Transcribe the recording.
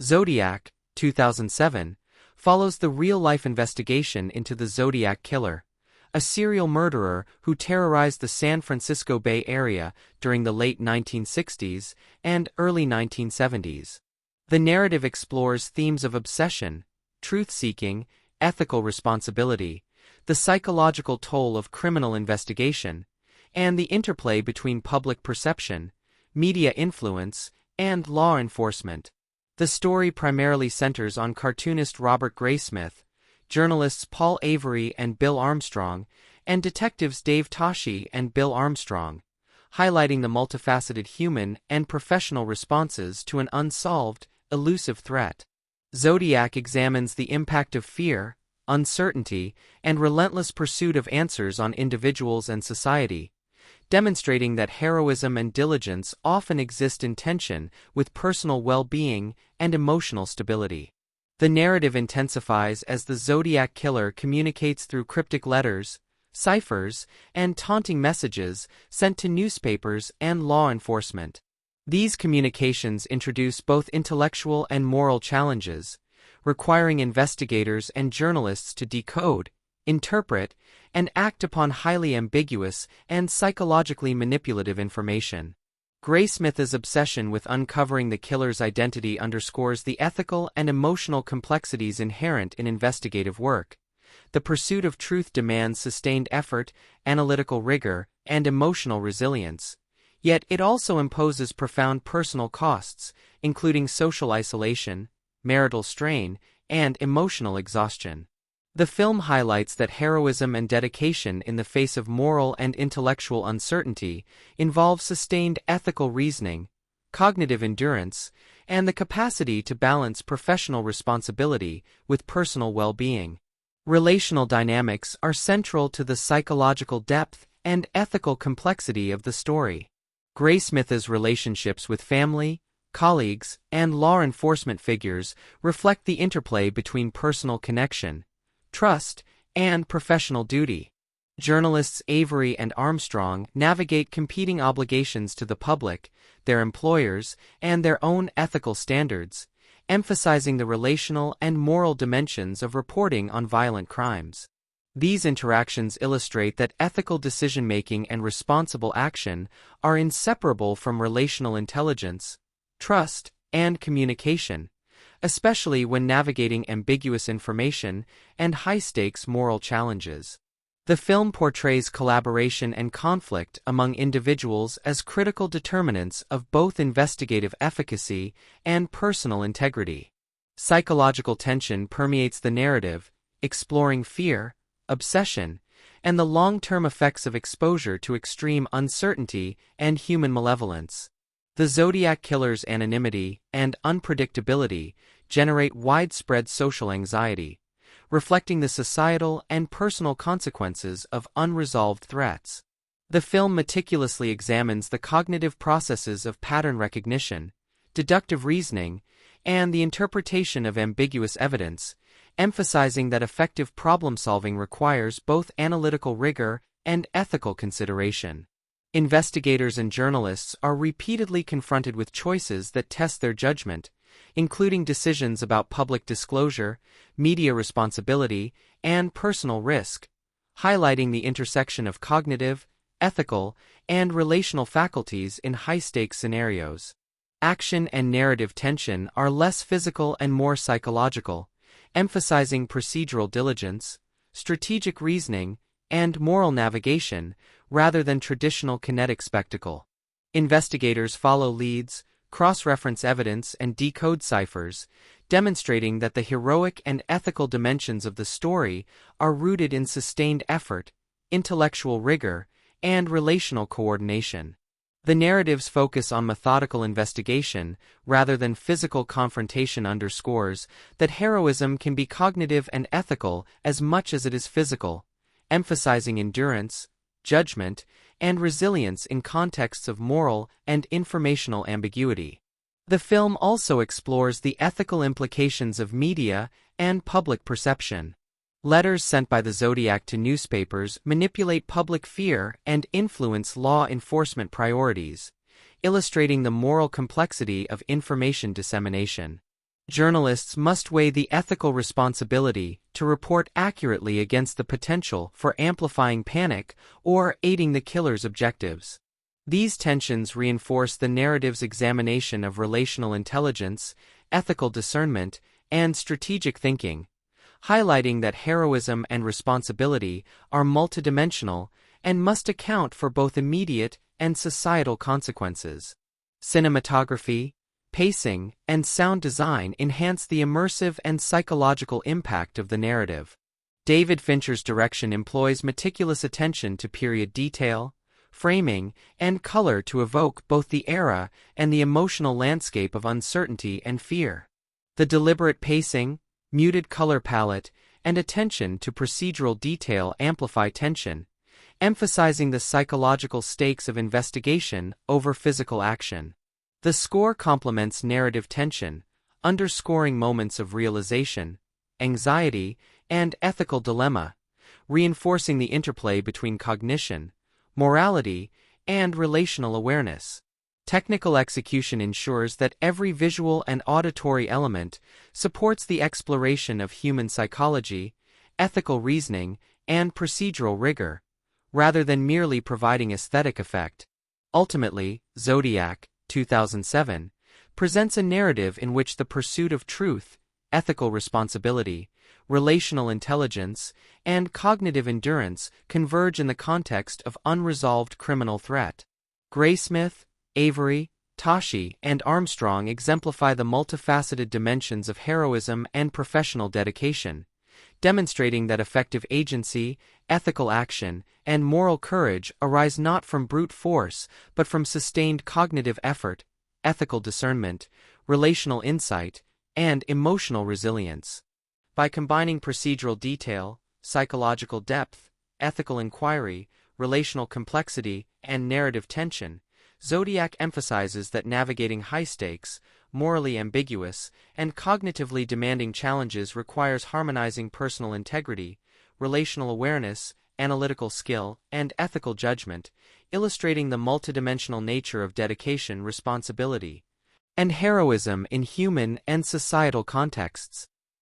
Zodiac, 2007, follows the real-life investigation into the Zodiac killer, a serial murderer who terrorized the San Francisco Bay Area during the late 1960s and early 1970s. The narrative explores themes of obsession, truth-seeking, ethical responsibility, the psychological toll of criminal investigation, and the interplay between public perception, media influence, and law enforcement. The story primarily centers on cartoonist Robert Graysmith, journalists Paul Avery and Bill Armstrong, and detectives Dave Toschi and Bill Armstrong, highlighting the multifaceted human and professional responses to an unsolved, elusive threat. Zodiac examines the impact of fear, uncertainty, and relentless pursuit of answers on individuals and society, demonstrating that heroism and diligence often exist in tension with personal well-being and emotional stability. The narrative intensifies as the Zodiac killer communicates through cryptic letters, ciphers, and taunting messages sent to newspapers and law enforcement. These communications introduce both intellectual and moral challenges, requiring investigators and journalists to decode, interpret, and act upon highly ambiguous and psychologically manipulative information. Graysmith's obsession with uncovering the killer's identity underscores the ethical and emotional complexities inherent in investigative work. The pursuit of truth demands sustained effort, analytical rigor, and emotional resilience. Yet it also imposes profound personal costs, including social isolation, marital strain, and emotional exhaustion. The film highlights that heroism and dedication in the face of moral and intellectual uncertainty involve sustained ethical reasoning, cognitive endurance, and the capacity to balance professional responsibility with personal well-being. Relational dynamics are central to the psychological depth and ethical complexity of the story. Graysmith's relationships with family, colleagues, and law enforcement figures reflect the interplay between personal connection, trust, and professional duty. Journalists Avery and Armstrong navigate competing obligations to the public, their employers, and their own ethical standards, emphasizing the relational and moral dimensions of reporting on violent crimes. These interactions illustrate that ethical decision-making and responsible action are inseparable from relational intelligence, trust, and communication, especially when navigating ambiguous information and high-stakes moral challenges. The film portrays collaboration and conflict among individuals as critical determinants of both investigative efficacy and personal integrity. Psychological tension permeates the narrative, exploring fear, obsession, and the long-term effects of exposure to extreme uncertainty and human malevolence. The Zodiac killer's anonymity and unpredictability generate widespread social anxiety, reflecting the societal and personal consequences of unresolved threats. The film meticulously examines the cognitive processes of pattern recognition, deductive reasoning, and the interpretation of ambiguous evidence, emphasizing that effective problem-solving requires both analytical rigor and ethical consideration. Investigators and journalists are repeatedly confronted with choices that test their judgment, including decisions about public disclosure, media responsibility, and personal risk, highlighting the intersection of cognitive, ethical, and relational faculties in high-stakes scenarios. Action and narrative tension are less physical and more psychological, emphasizing procedural diligence, strategic reasoning, and moral navigation, rather than traditional kinetic spectacle. Investigators follow leads, cross-reference evidence, and decode ciphers, demonstrating that the heroic and ethical dimensions of the story are rooted in sustained effort, intellectual rigor, and relational coordination. The narrative's focus on methodical investigation rather than physical confrontation underscores that heroism can be cognitive and ethical as much as it is physical, emphasizing endurance, judgment, and resilience in contexts of moral and informational ambiguity. The film also explores the ethical implications of media and public perception. Letters sent by the Zodiac to newspapers manipulate public fear and influence law enforcement priorities, illustrating the moral complexity of information dissemination. Journalists must weigh the ethical responsibility to report accurately against the potential for amplifying panic or aiding the killer's objectives. These tensions reinforce the narrative's examination of relational intelligence, ethical discernment, and strategic thinking, highlighting that heroism and responsibility are multidimensional and must account for both immediate and societal consequences. Cinematography, pacing, and sound design enhance the immersive and psychological impact of the narrative. David Fincher's direction employs meticulous attention to period detail, framing, and color to evoke both the era and the emotional landscape of uncertainty and fear. The deliberate pacing, muted color palette, and attention to procedural detail amplify tension, emphasizing the psychological stakes of investigation over physical action. The score complements narrative tension, underscoring moments of realization, anxiety, and ethical dilemma, reinforcing the interplay between cognition, morality, and relational awareness. Technical execution ensures that every visual and auditory element supports the exploration of human psychology, ethical reasoning, and procedural rigor, rather than merely providing aesthetic effect. Ultimately, Zodiac, 2007, presents a narrative in which the pursuit of truth, ethical responsibility, relational intelligence, and cognitive endurance converge in the context of unresolved criminal threat. Graysmith, Avery, Tashi, and Armstrong exemplify the multifaceted dimensions of heroism and professional dedication, demonstrating that effective agency, ethical action, and moral courage arise not from brute force but from sustained cognitive effort, ethical discernment, relational insight, and emotional resilience. By combining procedural detail, psychological depth, ethical inquiry, relational complexity, and narrative tension, Zodiac emphasizes that navigating high-stakes, morally ambiguous, and cognitively demanding challenges requires harmonizing personal integrity, relational awareness, analytical skill, and ethical judgment, illustrating the multidimensional nature of dedication, responsibility, and heroism in human and societal contexts.